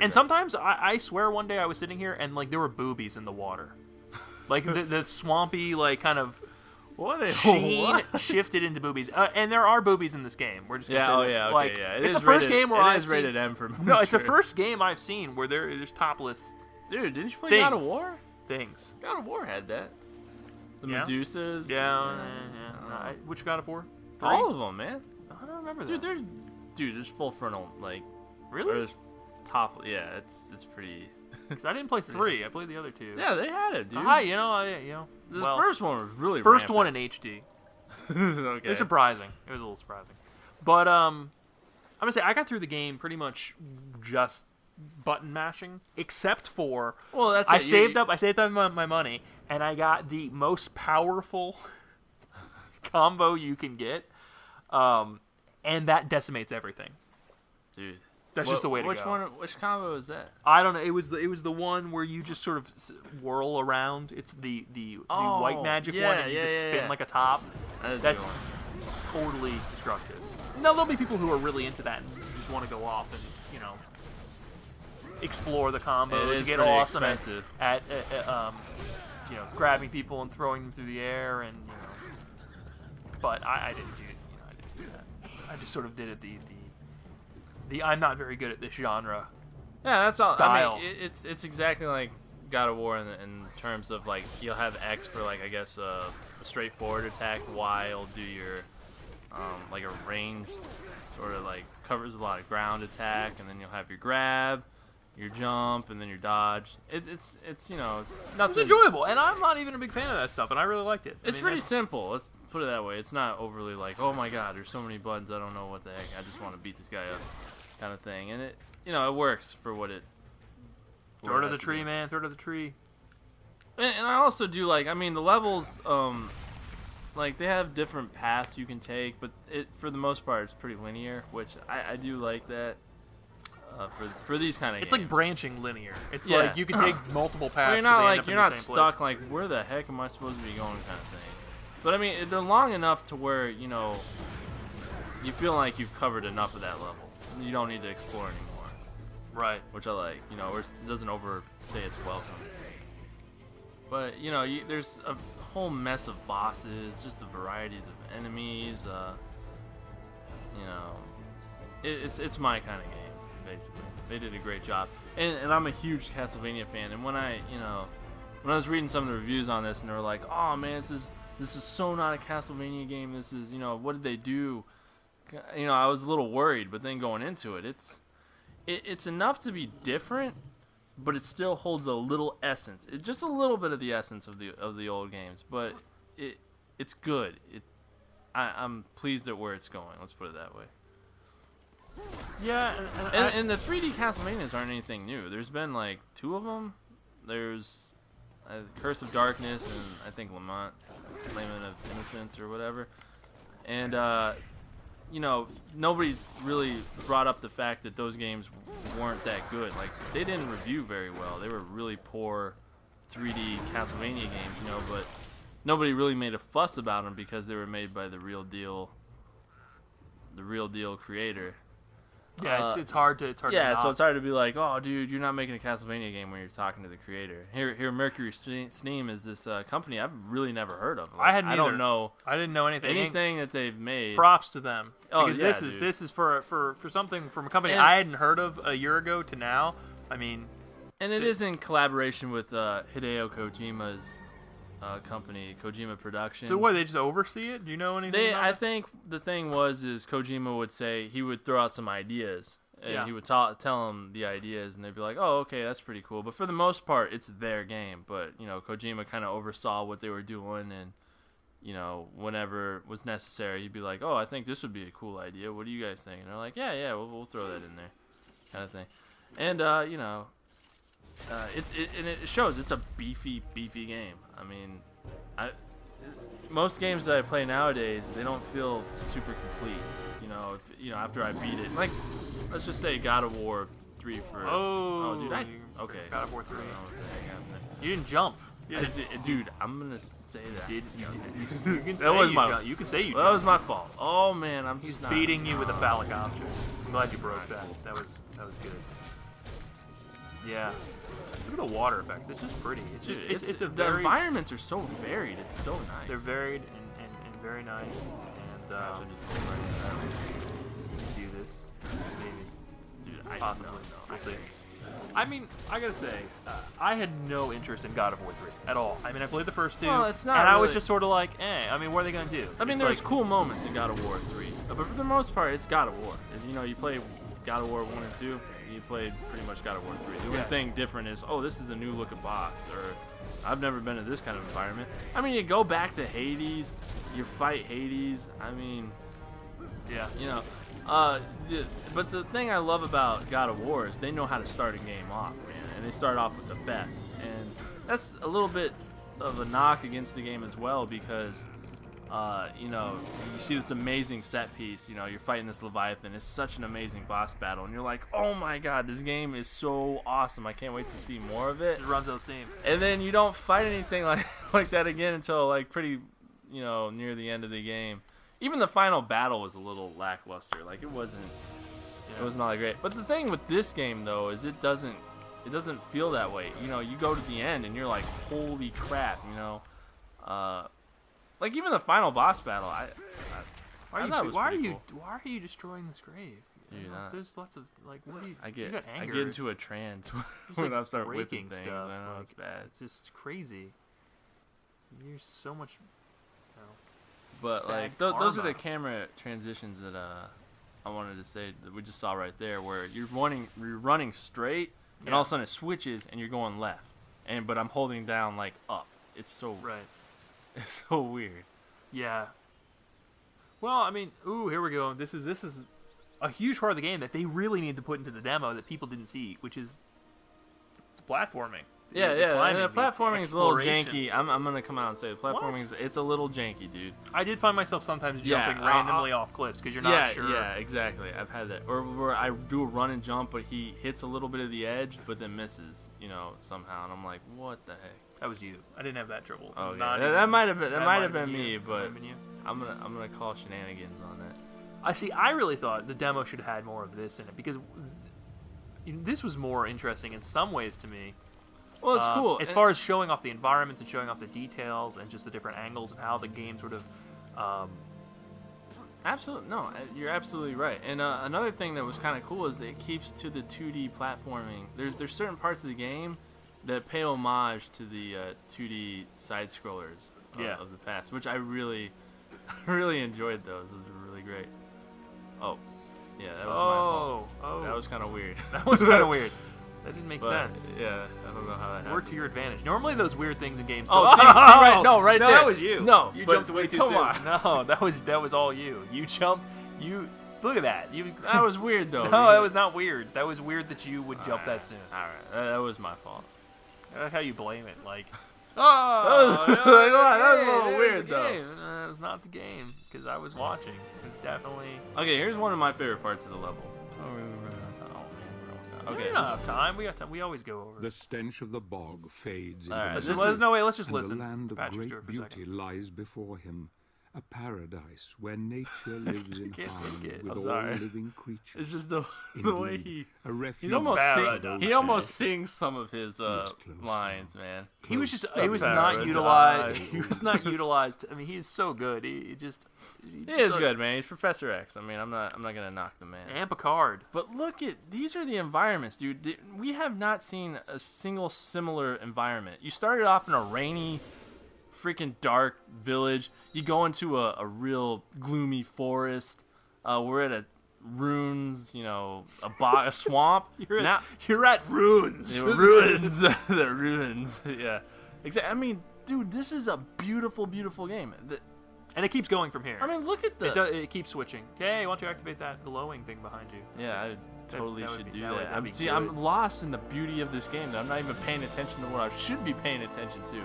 And sometimes I swear one day I was sitting here and like there were boobies in the water, like the swampy like kind of sheen shifted into boobies. And there are boobies in this game. We're just gonna say that. Okay, like, yeah. It's the first game where It is rated M for mature. No, it's the first game I've seen where there's topless. Dude, didn't you play God of War? Things. God of War had that. The Medusas. Yeah. Which God of War? 3? All of them, man. I don't remember that. There's full frontal, like. Really? There's top. Yeah, it's pretty. Because I didn't play 3. I played the other 2. Yeah, they had it, dude. The first one was really first one in HD. Okay. It was surprising. It was a little surprising. But I'm gonna say I got through the game pretty much just button mashing, except for I saved up my money and I got the most powerful combo you can get, and that decimates everything. Dude, that's just the way to go. Which combo is that? I don't know. It was the one where you just sort of whirl around. It's the white magic one, and you just spin like a top. That's totally destructive. Now there'll be people who are really into that and just want to go off and explore the combos and get awesome at grabbing people and throwing them through the air and But I didn't do that. I just sort of did it the I'm not very good at this genre. Yeah, that's all. Style. I mean, it's exactly like God of War in terms of like you'll have X for like I guess a straightforward attack. Y will do your like a ranged sort of like covers a lot of ground attack, and then you'll have your grab, your jump, and then your dodge. It's nothing. It's enjoyable, and I'm not even a big fan of that stuff, and I really liked it. It's pretty simple. Let's put it that way. It's not overly like, oh my god, there's so many buttons, I don't know what the heck. I just want to beat this guy up, kind of thing. And it works for what it. Throw it to the tree, man. Throw it to the tree. And I also do like, I mean, the levels, like they have different paths you can take, but for the most part it's pretty linear, which I do like that. For these kind of games. It's like branching linear. It's like you can take multiple paths. Well, you're not stuck like where the heck am I supposed to be going kind of thing. But I mean they're long enough to where you feel like you've covered enough of that level. You don't need to explore anymore. Right. Which I like. Where it doesn't overstay its welcome. But there's a whole mess of bosses, just the varieties of enemies. It's my kind of game. Basically, they did a great job, and I'm a huge Castlevania fan. And when I was reading some of the reviews on this, and they were like, "Oh man, this is so not a Castlevania game. This is what did they do?" I was a little worried, but then going into it, it's enough to be different, but it still holds a little essence. Just a little bit of the essence of the old games, but it's good. I'm pleased at where it's going. Let's put it that way. Yeah, and the 3D Castlevanias aren't anything new. There's been like 2 of them. There's Curse of Darkness and I think Lament of Innocence or whatever. And nobody really brought up the fact that those games weren't that good. Like they didn't review very well. They were really poor 3D Castlevania games, but nobody really made a fuss about them because they were made by the real deal creator. Yeah, it's hard to. So it's hard to be like, oh, dude, you're not making a Castlevania game when you're talking to the creator. Here, Mercury Steam is this company I've really never heard of. Like, I don't know. I didn't know anything that they've made. Props to them. Oh, because yeah, this is for something from a company I hadn't heard of a year ago to now. I mean, and it is in collaboration with Hideo Kojima's company, Kojima Productions. So what, they just oversee it? Do you know anything about I think the thing is Kojima would say, he would throw out some ideas, and he would tell them the ideas, and they'd be like, oh, okay, that's pretty cool. But for the most part, it's their game. But, Kojima kind of oversaw what they were doing, and, whenever was necessary, he'd be like, oh, I think this would be a cool idea. What do you guys think? And they're like, yeah, we'll throw that in there, kind of thing. And, it shows it's a beefy game. I mean, most games that I play nowadays, they don't feel super complete. After I beat it, like let's just say God of War 3 for. Oh, dude, okay. God of War 3. Oh, you didn't jump. Dude, I'm gonna say that. You can that was my. Jump. You can say you. That was my fault. Oh man, He's beating you with a phallic object. I'm glad you broke that. That was good. Yeah. Look at the water effects. It's just pretty. It's just it's a the very, environments are so varied. It's so nice. they're varied and very nice. And do this maybe. Dude, I Possibly. don't know. We'll see. I mean, I gotta say, I had no interest in God of War 3 at all. I mean, I played the first 2, Well, it's not and I was really- just sort of like, I mean, what are they gonna do? I mean, It's there's like, cool moments in God of War 3, but for the most part, it's God of War. You know, you play God of War 1 and 2, you played pretty much God of War 3. The only thing different is, oh, this is a new looking boss, or I've never been in this kind of environment. I mean, you go back to Hades, you fight Hades. I mean, yeah, you know. But the thing I love about God of War is they know how to start a game off, man, and they start off with the best. And that's a little bit of a knock against the game as well because, you know, you see this amazing set piece. You know, you're fighting this Leviathan. It's such an amazing boss battle, and you're like, oh my god, this game is so awesome. I can't wait to see more of it. It runs out of steam. And then you don't fight anything like that again until like pretty, you know, near the end of the game. Even the final battle was a little lackluster. Like it wasn't all that great. But the thing with this game though is it doesn't feel that way. You know, you go to the end and you're like, holy crap, you know. Like even the final boss battle, Why are you destroying this grave? Dude, There's lots of like, what do you? I you got anger. get into a trance when I start whipping things. Stuff. I know like, it's bad. It's just crazy. You're so much. You know, But like those are the camera transitions that I wanted to say that we just saw right there, where you're running straight, and all of a sudden it switches and you're going left, but I'm holding down like up. It's so It's so weird. Yeah. Well, I mean, here we go. This is a huge part of the game that they really need to put into the demo that people didn't see, which is the platforming. Yeah, and the platforming is a little janky. exploration. I'm gonna come out and say the platforming it's a little janky, dude. I did find myself sometimes jumping randomly off cliffs because you're not sure. Yeah, exactly. I've had that. Or where I do a run and jump, but he hits a little bit of the edge, but then misses, you know, somehow, and I'm like, what the heck? That was you. I didn't have that trouble. Oh, yeah. That might have been me, you. but Been you. I'm gonna call shenanigans on that. I really thought the demo should have had more of this in it because this was more interesting in some ways to me. Well, it's cool. As far as showing off the environments and showing off the details and just the different angles and how the game sort of... Absolutely. No, you're absolutely right. And another thing that was kind of cool is that it keeps to the 2D platforming. There's certain parts of the game that pay homage to the 2D side-scrollers of the past, which I really enjoyed those. Those were really great. Oh, yeah, that was my fault. That was kind of weird. That was kind of weird. That didn't make sense. Yeah, I don't know how that happened. Worked to your advantage. Normally those weird things in games... Oh, see, right there. That was you. No, you jumped way too soon. On. No, that was all you. You jumped... Look at that. That was weird, though. No, that was not weird. That was weird that you would jump that soon. All right, that was my fault. I like how you blame it. Like, that was a little weird, though. It was not the game, because I was watching. It was definitely... Okay, here's one of my favorite parts of the level. Okay, we don't have time. We got time. We always go over. The stench of the bog fades. All right, Let's into just and listen. the land of Patrick great Stewart for a beauty second. lies before him, a paradise where nature lives in Can't harmony take it. with I'm all sorry. living creatures. It's just the way Indeed, a refuge he almost sings some of his lines, man. He was Paradise. not utilized. He was not utilized. I mean, he is so good. He is good, man. He's Professor X. I mean, I'm not gonna knock the man. And Picard. But look at these are the environments, dude. We have not seen a single similar environment. You started off in a rainy, freaking dark village. You go into a real gloomy forest. We're at a ruins, you know, a swamp. You're at ruins. Ruins. The ruins. Yeah. Exactly. I mean, dude, this is a beautiful, beautiful game. And it keeps going from here. I mean, look at it keeps switching. Hey, why don't you activate that glowing thing behind you? Yeah, I totally should do that. That'd I'm lost in the beauty of this game. I'm not even paying attention to what I should be paying attention to.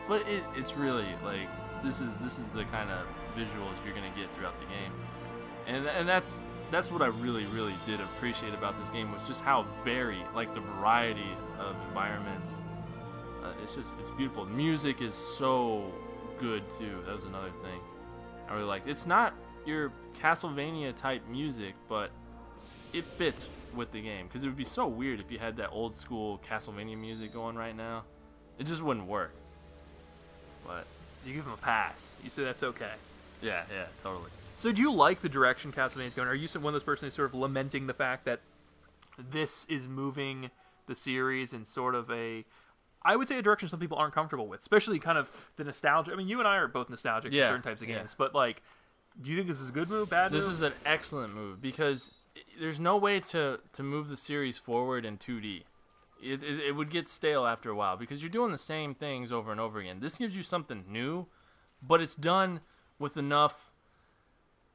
But it's really like this is the kind of visuals you're gonna get throughout the game, and that's what I really did appreciate about this game was just how varied, like the variety of environments. It's beautiful. Music is so good too. That was another thing I really liked. It's not your Castlevania type music, but it fits with the game, because it would be so weird if you had that old school Castlevania music going right now. It just wouldn't work. But you give him a pass. You say that's okay. Yeah, totally. So do you like the direction Castlevania's going? Are you one of those persons who's sort of lamenting the fact that this is moving the series in sort of I would say a direction some people aren't comfortable with, especially kind of the nostalgia. I mean, you and I are both nostalgic for certain types of games, but like, do you think this is a good move, bad move? This is an excellent move, because there's no way to move the series forward in 2D. It would get stale after a while, because you're doing the same things over and over again. This gives you something new, but it's done with enough,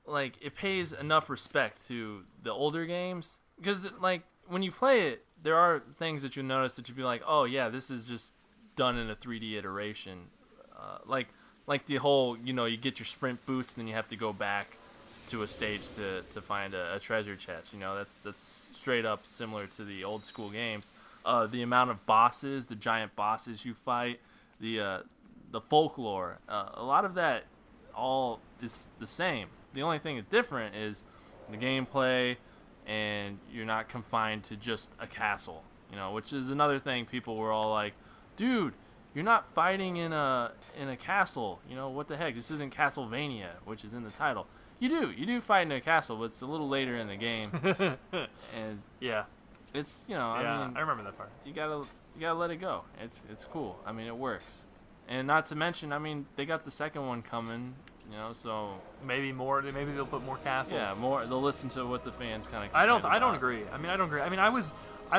like, it pays enough respect to the older games, because, like, when you play it, there are things that you'll notice that you'll be like, oh yeah, this is just done in a 3D iteration. Like the whole, you get your sprint boots and then you have to go back to a stage to find a treasure chest. That's straight up similar to the old school games. The amount of bosses, the giant bosses you fight, the folklore, a lot of that all is the same. The only thing that's different is the gameplay, and you're not confined to just a castle, which is another thing. People were all like, dude, you're not fighting in a castle, what the heck, this isn't Castlevania, which is in the title. You do fight in a castle, but it's a little later in the game. And yeah, it's, I remember that part. You gotta let it go. It's cool. I mean, it works. And not to mention, they got the second one coming, so maybe they'll put more castles. Yeah, more. They'll listen to what the fans kind of. I don't agree. I don't agree. I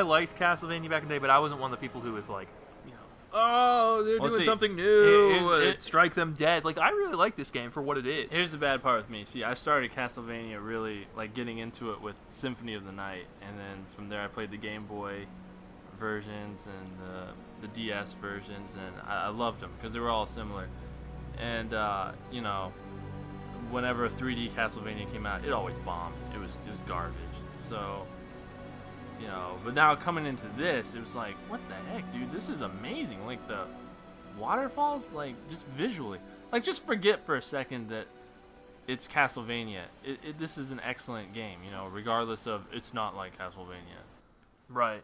liked Castlevania back in the day, but I wasn't one of the people who was like, oh, they're doing something new. Strike them dead. Like, I really like this game for what it is. Here's the bad part with me. See, I started Castlevania really like getting into it with Symphony of the Night, and then from there I played the Game Boy versions and the DS versions, and I loved them because they were all similar. And whenever a 3D Castlevania came out, it always bombed. It was garbage. So, but now coming into this, it was like, what the heck, dude? This is amazing. Like the waterfalls, like just visually, like just forget for a second that it's Castlevania. This is an excellent game, regardless of it's not like Castlevania. Right.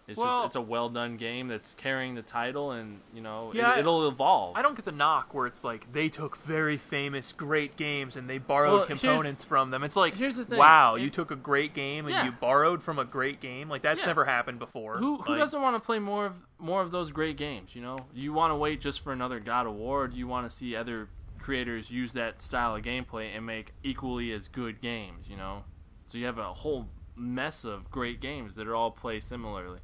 It's a well done game that's carrying the title, and it'll evolve. I don't get the knock where it's like they took very famous great games and they borrowed components from them. It's like, here's the thing. Wow, you took a great game and you borrowed from a great game. Like, that's never happened before. Who doesn't want to play more of those great games? Do you want to wait just for another God of War, or do you want to see other creators use that style of gameplay and make equally as good games? So you have a whole mess of great games that are all play similarly.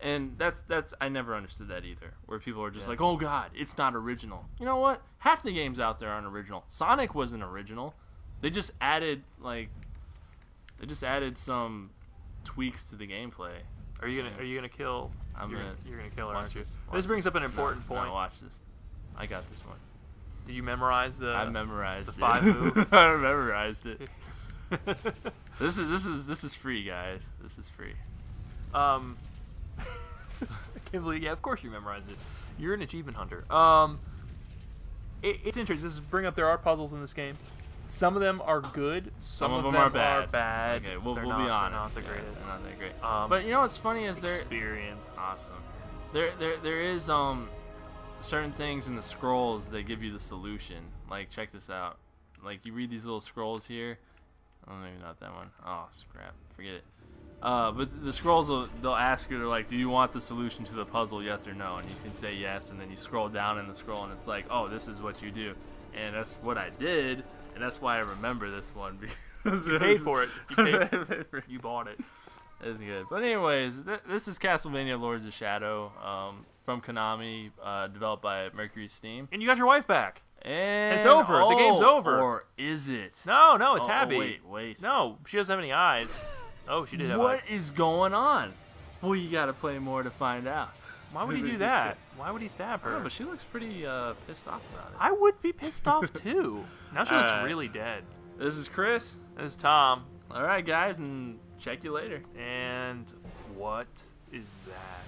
And that's I never understood that either, where people are just like, oh god, it's not original. You know what? Half the games out there aren't original. Sonic wasn't original. They just added some tweaks to the gameplay. Are you gonna kill? You're gonna kill her, aren't you? This brings up an important point. No, watch this. I got this one. Did you memorize I memorized the 5 move? I memorized it. This is free, guys. This is free. I can't believe. Yeah, of course you memorized it. You're an achievement hunter. It's interesting. There are puzzles in this game. Some of them are good. Some of them are bad. Okay, we'll be honest. They're not the greatest. They're not that great. But what's funny is they're experienced. Awesome. There is certain things in the scrolls that give you the solution. Like, check this out. Like, you read these little scrolls here. Oh, maybe not that one. Oh, scrap. Forget it. But the scrolls, they'll ask you, they're like, do you want the solution to the puzzle, yes or no? And you can say yes, and then you scroll down in the scroll, and it's like, oh, this is what you do. And that's what I did, and that's why I remember this one. Because you paid for it. You bought it. It's good. But anyways, this is Castlevania Lords of Shadow from Konami, developed by Mercury Steam. And you got your wife back. And it's over. The game's over. Or is it? No, it's Abby. Wait. No, she doesn't have any eyes. Oh, she did have eyes. What is going on? Well, you got to play more to find out. Why would he do that? Why would he stab her? I don't know, but she looks pretty pissed off about it. I would be pissed off too. Now she looks really dead. This is Chris. This is Tom. All right, guys, and check you later. And what is that?